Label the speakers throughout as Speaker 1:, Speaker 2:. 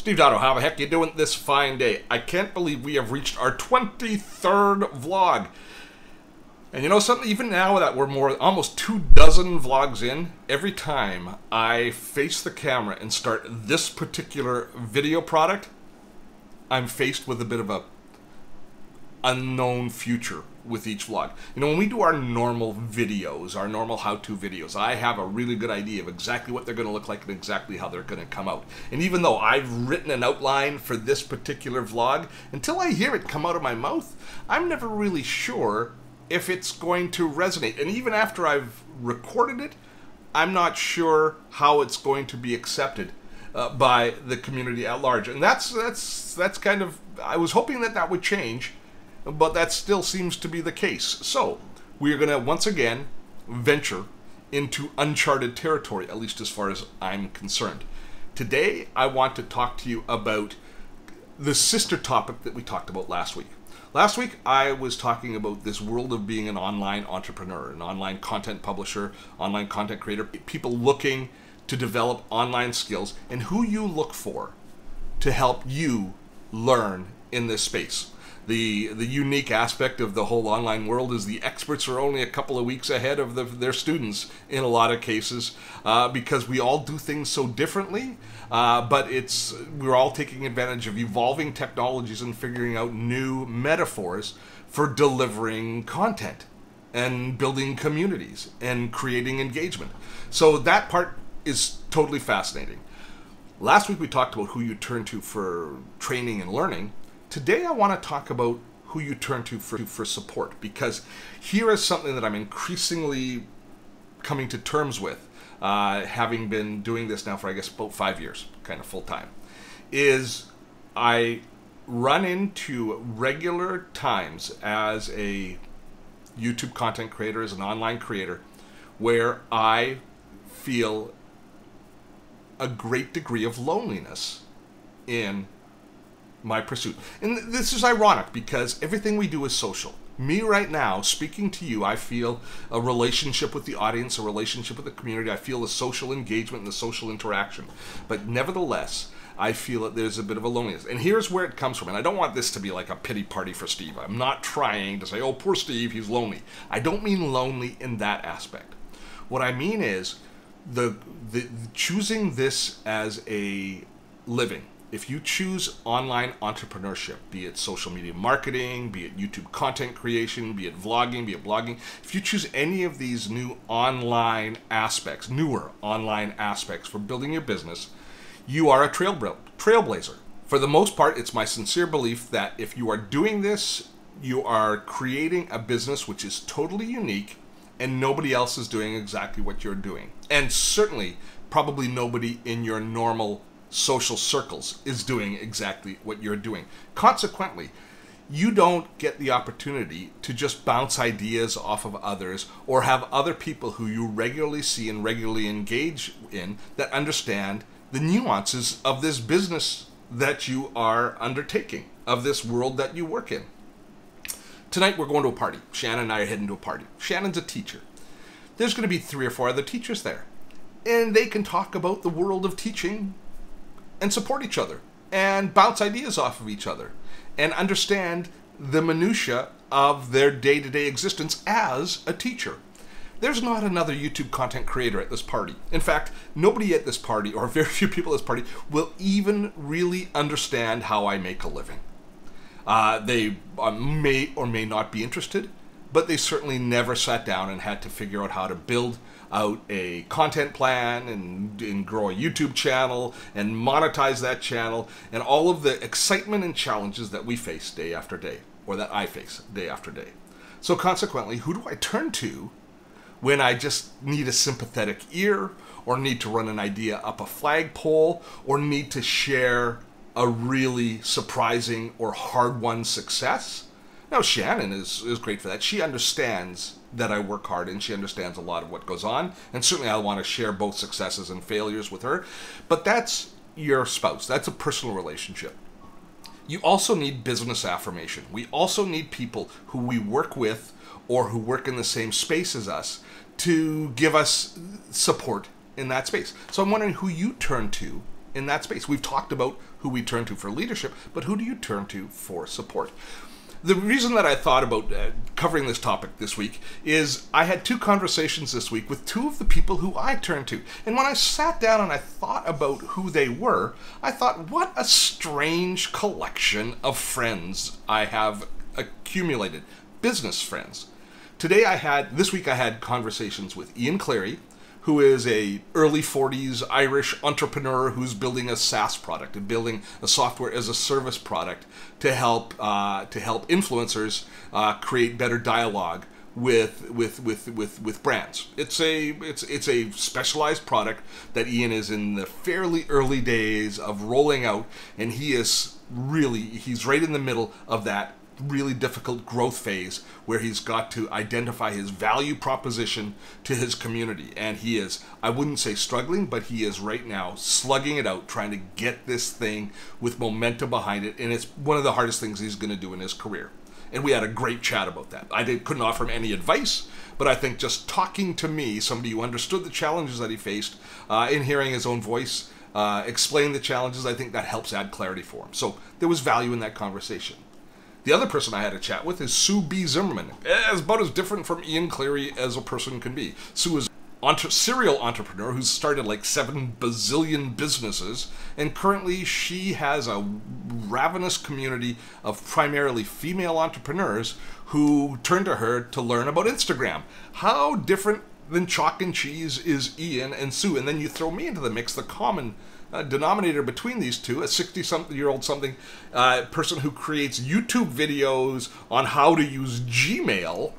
Speaker 1: Steve Dotto, how the heck you doing this fine day? I can't believe we have reached our 23rd vlog. And you know something? Even now that we're almost 24 vlogs in, every time I face the camera and start this particular video product, I'm faced with a bit of a unknown future with each vlog. You know, when we do our normal videos, our normal how-to videos, I have a really good idea of exactly what they're going to look like and exactly how they're going to come out. And even though I've written an outline for this particular vlog, until I hear it come out of my mouth, I'm never really sure if it's going to resonate. And even after I've recorded it, I'm not sure how it's going to be accepted by the community at large. And that's kind of, I was hoping that would change, but that still seems to be the case. So we are going to once again venture into uncharted territory, at least as far as I'm concerned. Today I want to talk to you about the sister topic that we talked about last week. Last week I was talking about this world of being an online entrepreneur, an online content publisher, online content creator, people looking to develop online skills, and who you look for to help you learn in this space. The unique aspect of the whole online world is the experts are only a couple of weeks ahead of their students in a lot of cases, because we all do things so differently, but we're all taking advantage of evolving technologies and figuring out new metaphors for delivering content and building communities and creating engagement. So that part is totally fascinating. Last week we talked about who you turn to for training and learning. Today I want to talk about who you turn to for support, because here is something that I'm increasingly coming to terms with, having been doing this now for I guess about 5 years, kind of full time, is I run into regular times as a YouTube content creator, as an online creator, where I feel a great degree of loneliness in my pursuit. And this is ironic because everything we do is social. Me right now, speaking to you, I feel a relationship with the audience, a relationship with the community. I feel the social engagement and the social interaction. But nevertheless, I feel that there's a bit of a loneliness. And here's where it comes from. And I don't want this to be like a pity party for Steve. I'm not trying to say, oh, poor Steve, he's lonely. I don't mean lonely in that aspect. What I mean is the choosing this as a living. If you choose online entrepreneurship, be it social media marketing, be it YouTube content creation, be it vlogging, be it blogging, if you choose any of these new online aspects, newer online aspects for building your business, you are a trailblazer. For the most part, it's my sincere belief that if you are doing this, you are creating a business which is totally unique and nobody else is doing exactly what you're doing. And certainly, probably nobody in your normal social circles is doing exactly what you're doing. Consequently, you don't get the opportunity to just bounce ideas off of others or have other people who you regularly see and regularly engage in that understand the nuances of this business that you are undertaking, of this world that you work in. Tonight we're going to a party. Shannon and I are heading to a party. Shannon's a teacher. There's going to be 3 or 4 other teachers there, and they can talk about the world of teaching and support each other and bounce ideas off of each other and understand the minutia of their day-to-day existence as a teacher. There's not another YouTube content creator at this party. In fact, nobody at this party, or very few people at this party, will even really understand how I make a living. They may or may not be interested, but they certainly never sat down and had to figure out how to build out a content plan and grow a YouTube channel and monetize that channel and all of the excitement and challenges that we face day after day, or that I face day after day. So consequently, who do I turn to when I just need a sympathetic ear, or need to run an idea up a flagpole, or need to share a really surprising or hard-won success? Now, Shannon is great for that. She understands that I work hard, and she understands a lot of what goes on. And certainly I want to share both successes and failures with her. But that's your spouse. That's a personal relationship. You also need business affirmation. We also need people who we work with or who work in the same space as us to give us support in that space. So I'm wondering who you turn to in that space. We've talked about who we turn to for leadership, but who do you turn to for support? The reason that I thought about covering this topic this week is I had 2 conversations this week with 2 of the people who I turn to. And when I sat down and I thought about who they were, I thought, what a strange collection of friends I have accumulated. Business friends. This week I had conversations with Cleary, who is a early 40s Irish entrepreneur who's building a SaaS product and building a software as a service product to help influencers create better dialogue with brands. It's a specialized product that Ian is in the fairly early days of rolling out, and he's right in the middle of that really difficult growth phase where he's got to identify his value proposition to his community. And he is, I wouldn't say struggling, but he is right now slugging it out, trying to get this thing with momentum behind it. And it's one of the hardest things he's going to do in his career. And we had a great chat about that. I couldn't offer him any advice, but I think just talking to me, somebody who understood the challenges that he faced, in hearing his own voice, explain the challenges, I think that helps add clarity for him. So there was value in that conversation. The other person I had a chat with is Sue B Zimmerman. It's about as different from Cleary as a person can be. Sue is a serial entrepreneur who's started like 7 bazillion businesses, and currently she has a ravenous community of primarily female entrepreneurs who turn to her to learn about Instagram. How different than chalk and cheese is Ian and Sue? And then you throw me into the mix, the common denominator between these two, a 60-something-year-old person who creates YouTube videos on how to use Gmail.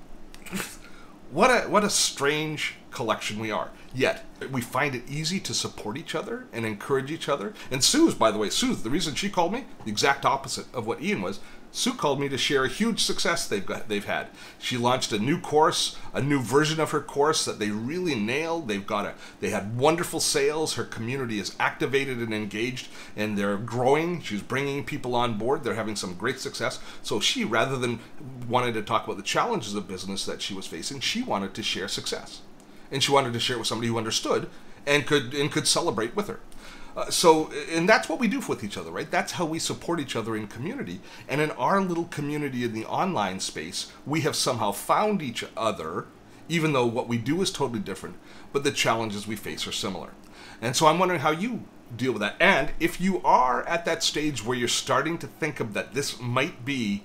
Speaker 1: What a strange collection we are. Yet, we find it easy to support each other and encourage each other. And Sue's, by the way, the reason she called me, the exact opposite of what Ian was. Sue called me to share a huge success they've had. She launched a new course, a new version of her course that they really nailed. They had wonderful sales. Her community is activated and engaged, and they're growing. She's bringing people on board. They're having some great success. So she, rather than wanting to talk about the challenges of business that she was facing, she wanted to share success, and she wanted to share it with somebody who understood and could celebrate with her. And that's what we do with each other, right? That's how we support each other in community. And in our little community in the online space, we have somehow found each other, even though what we do is totally different, but the challenges we face are similar. And so I'm wondering how you deal with that. And if you are at that stage where you're starting to think of that this might be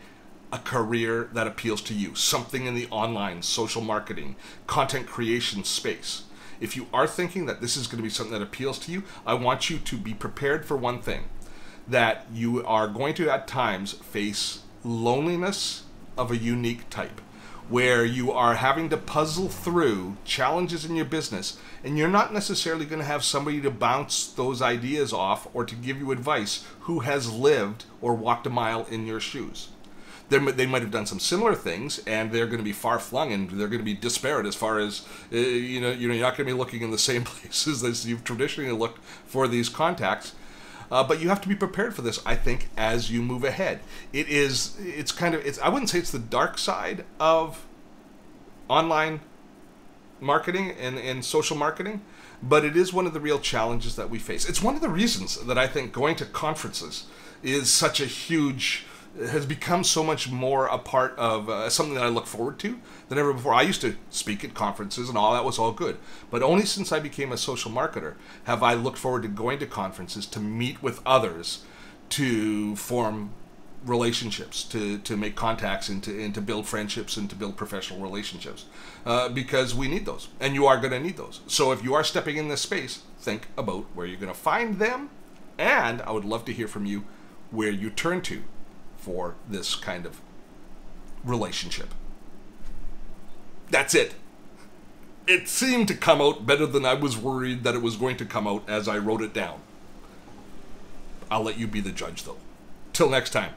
Speaker 1: a career that appeals to you, something in the online, social marketing, content creation space, if you are thinking that this is going to be something that appeals to you, I want you to be prepared for one thing, that you are going to at times face loneliness of a unique type, where you are having to puzzle through challenges in your business, and you're not necessarily going to have somebody to bounce those ideas off or to give you advice who has lived or walked a mile in your shoes. They might have done some similar things, and they're going to be far flung, and they're going to be disparate as far as you're not going to be looking in the same places as you've traditionally looked for these contacts. But you have to be prepared for this, I think, as you move ahead. I wouldn't say it's the dark side of online marketing and social marketing, but it is one of the real challenges that we face. It's one of the reasons that I think going to conferences is such a huge, has become so much more a part of something that I look forward to than ever before. I used to speak at conferences and all that was all good, but only since I became a social marketer have I looked forward to going to conferences to meet with others, to form relationships, to make contacts, and to build friendships, and to build professional relationships, because we need those, and you are going to need those. So if you are stepping in this space, think about where you're going to find them, and I would love to hear from you where you turn to for this kind of relationship. That's it. It seemed to come out better than I was worried that it was going to come out as I wrote it down. I'll let you be the judge, though. Till next time,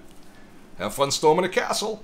Speaker 1: have fun storming a castle.